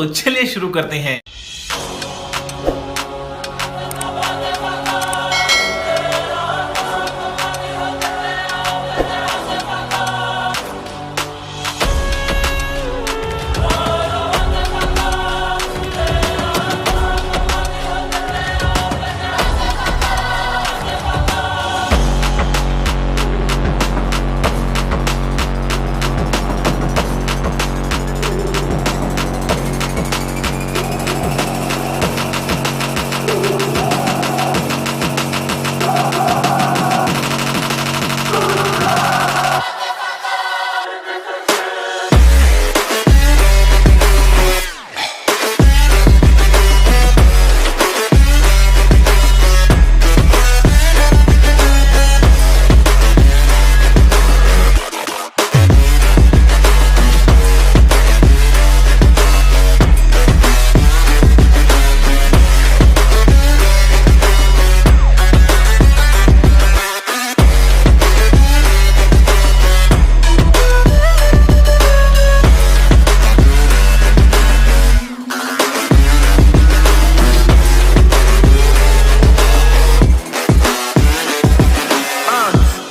तो चलिए शुरू करते हैं।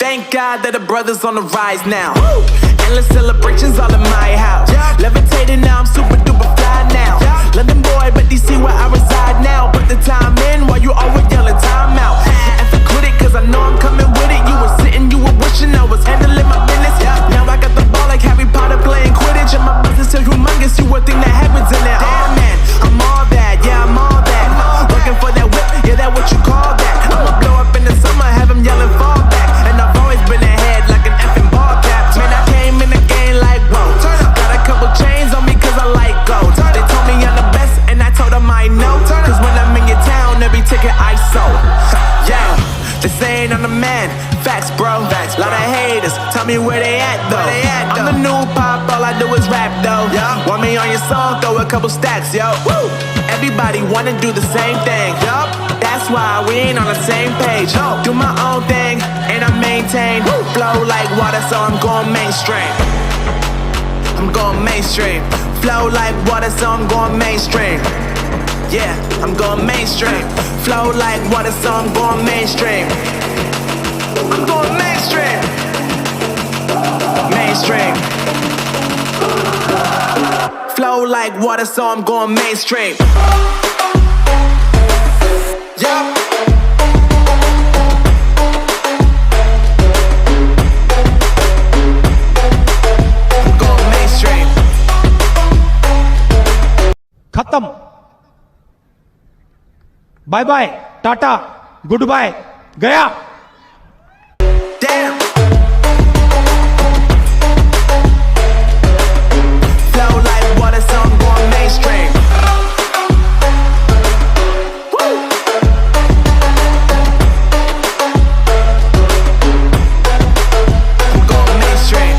Thank God that the brothers on the rise now. Endless celebrations all in my house. Levitating now, I'm super duper fly now. London boy, but DC where I reside now. Put the time in while you always yelling time out. And for quit it, cause I know I'm coming with it. You were sitting, you were wishing I was handling my business. Now I got the ball like Harry Potter playing Quidditch. And my business is humongous, you would think that happens in it. Damn man, I'm all that, yeah I'm all that. Looking for that whip, yeah that what you call that. I'ma blow up in the summer, have him yelling fall back. And I've always been ahead like an effing ball cap. Man, I came in the game like whoa. Got a couple chains on me cause I like gold. They told me I'm the best and I told them I know. Cause when I'm in your town, every ticket I sold. Yeah, they saying I'm the man. Facts, bro. Lot of haters, tell me where they at though. I'm the new pop, all I do is rap though. Want me on your song, throw a couple stacks, yo. Woo! Everybody wanna do the same thing. That's why we ain't on the same page. Do my own thing and I maintain. Flow like water, so I'm going mainstream. I'm going mainstream. Flow like water, so I'm going mainstream. Yeah, I'm going mainstream. Flow like water, so I'm going mainstream. I'm going mainstream. Mainstream. Flow like water, so I'm going mainstream. Yup. I'm going mainstream. खत्म। Bye bye, tata, goodbye, गया। Damn. Flow like water, so I'm going mainstream. Woo. I'm going mainstream.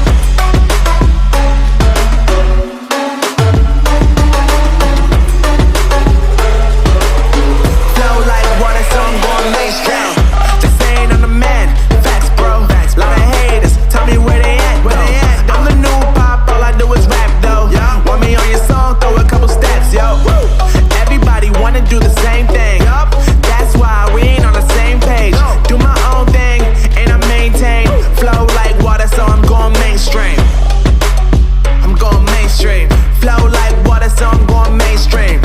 Flow like water, so I'm going mainstream. They saying I'm the man. Facts, bro. Lot of haters, tell me where they at though. I'm the new pop, all I do is rap though. Want me on your song, throw a couple stacks, yo. Everybody wanna do the same thing. That's why we ain't on the same page. Do my own thing and I maintain. Flow like water, so I'm going mainstream. I'm going mainstream. Flow like water, so I'm going mainstream.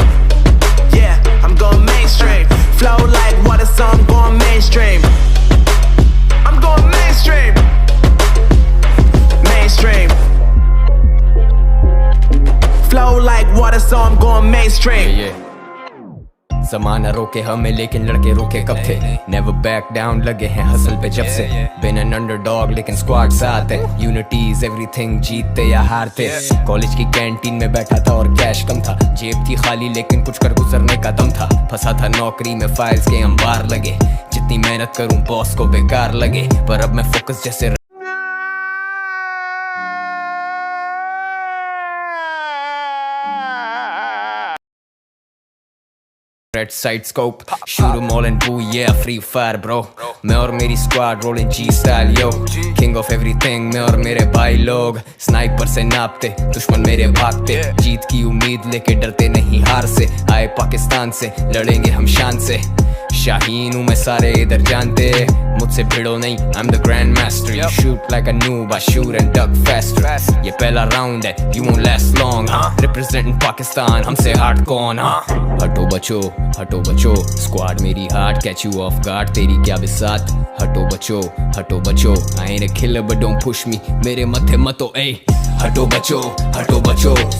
Yeah, I'm going mainstream. Flow like water, so I'm going mainstream. I'm going mainstream. Mainstream. Flow like water, so I'm going mainstream. ज़माना रोके हमें लेकिन लड़के रोके कब थे। Never back down लगे हैं हसल पे जब से। Been an underdog लेकिन स्क्वाड साथ है। Unity is everything, जीतते या हारते। कॉलेज की कैंटीन में बैठा था और कैश कम था। जेब थी खाली लेकिन कुछ कर गुजरने का दम था। फंसा था नौकरी में, फाइल्स के अंबार लगे। जितनी मेहनत करूं बॉस को बेकार लगे। पर अब मैं फोकस जैसे Red side scope, shoot 'em all and boo, yeah, free fire bro. मैं और मेरी squad rolling G style yo, king of everything मैं और मेरे भाई लोग स्नाइपर से नापते, दुश्मन मेरे भागते, जीत की उम्मीद लेके डरते नहीं हार से, आए पाकिस्तान से लड़ेंगे हम शान से, शाहीन हूँ मैं सारे इधर जानते, मुझसे भिड़ो नहीं, I'm the grand master. You shoot like a noob, I shoot and duck faster. ये पहला राउंड है, you won't last long. Representing Pakistan, हमसे हार्ड कौन? हटो बचो, squad मेरी hard, catch you off guard, तेरी क्या बिसात? हटो बचो, I ain't a killer but don't push me, मेरे मत्थे मतो ऐ. हटो बचो,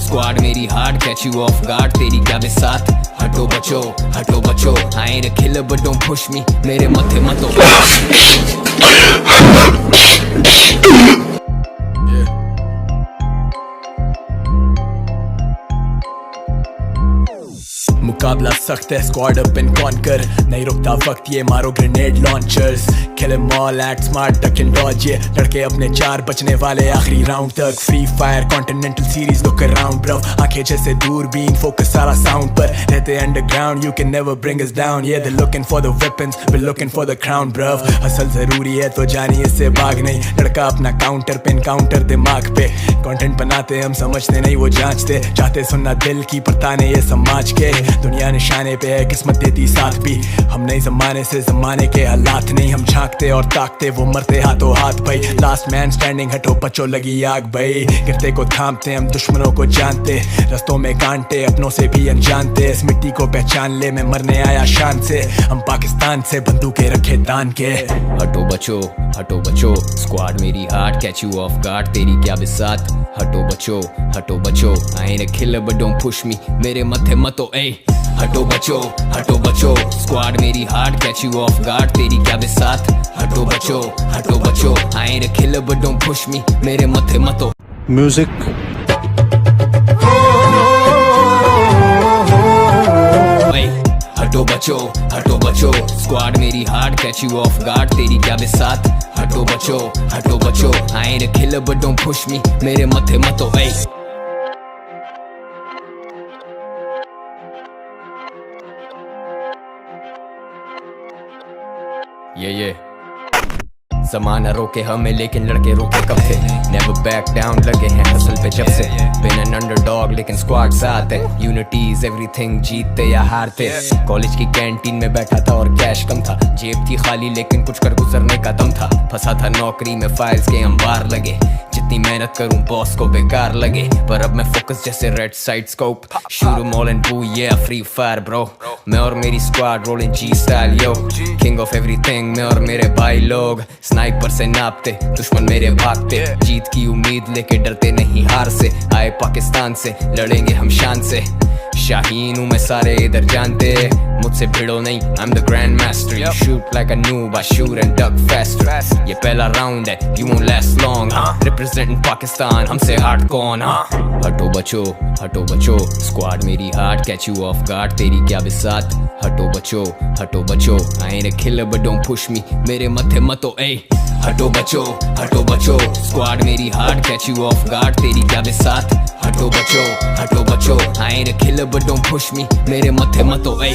squad मेरी hard, catch you off guard, तेरी क्या बिसात? हटो बचो, I ain't a killer but don't push me, मेरे मत्थे मतो. मुकाबला सख्त है, स्क्वाड अप एंड कॉन्कर, नहीं रुकता वक्त, ये मारो grenade launchers, kill am all, act smart, duck and Dodge, ये लड़के अपने 4 बचने वाले आखिरी राउंड तक. Free fire continental series, look around bro, आंखें जैसे दूरबीन, फोकस सारा साउंड पर, रहते underground, you can never bring us down, yeah they're looking for the weapons, we're looking for the crown bro. Hustle जरूरी है तो जानिए इससे भाग नहीं, लड़का अपना काउंटर पे एनकाउंटर दिमाग पे, कंटेंट बनाते हम समझते नहीं वो जांचते, चाहते सुनना दिल की पर ताने ये समाज के, दुनिया निशाने पे है किस्मत देती साथ भी, हम नहीं जमाने से जमाने के हालात नहीं, हम झांकते और ताकते वो मरते हाथों हाथ भाई, लास्ट मैन स्टैंडिंग, हटो बचो लगी आग भाई, गिरते को थामते हम दुश्मनों को जानते, रस्तों में कांटे अपनों से भी अनजानते, इस मिट्टी को पहचान ले मैं मरने आया शान से, हम पाकिस्तान से बंदूकें रखे तान के. हटो बचो, स्क्वाड मेरी hard, catch you of guard, तेरी क्या बिसात? हटो बचो, I ain't a killer but don't push me, मेरे मत्थे मतो ऐ. हटो बचो, स्क्वाड मेरी hard, catch you of guard, तेरी क्या बिसात? हटो बचो, I ain't a killer but don't push me, मेरे मत्थे मतो. Music. हटो बचो, स्क्वाड मेरी hard, catch you of guard, तेरी क्या बिसात? हटो बचो, I ain't a killer but don't push me, मेरे मत्थे मतो ऐ. ये ज़माना रोके हमें लेकिन लड़के रोके कब थे, never back down लगे हैं हसल पे जब से, been an underdog लेकिन स्क्वाड साथ है, unity is everything, जीतते या हारते. कॉलेज की कैंटीन में बैठा था और कैश कम था, जेब थी खाली लेकिन कुछ कर गुजरने का दम था, फंसा था नौकरी में फाइल्स के अंबार लगे, जितनी मेहनत करूं बॉस को बेकार लगे, पर अब मैं फोकस जैसे red side scope, shoot 'em all and boo, yeah free fire bro. मैं और मेरी squad rolling G style yo, king of everything मैं और मेरे भाई लोग स्नाइपर से नापते, दुश्मन मेरे भागते, जीत की उम्मीद लेके डरते नहीं हार से, आए पाकिस्तान से लड़ेंगे हम शान से, शाहीन हूँ मैं सारे इधर जानते, मुझसे भिड़ो नहीं, I'm the grand master. You shoot like a noob, I shoot and duck faster. ये पहला राउंड है, you won't last long. Representing Pakistan, हमसे हार्ड कौन? हटो बचो, squad मेरी hard, catch you off guard, तेरी क्या बिसात? हटो बचो, I ain't a killer but don't push me, मेरे मत्थे मतो ऐ. हटो बचो, squad मेरी hard, catch you off guard, तेरी क्या बिसात? हटो बचो, I ain't a killer but don't push me, मेरे मत्थे मतो ऐ.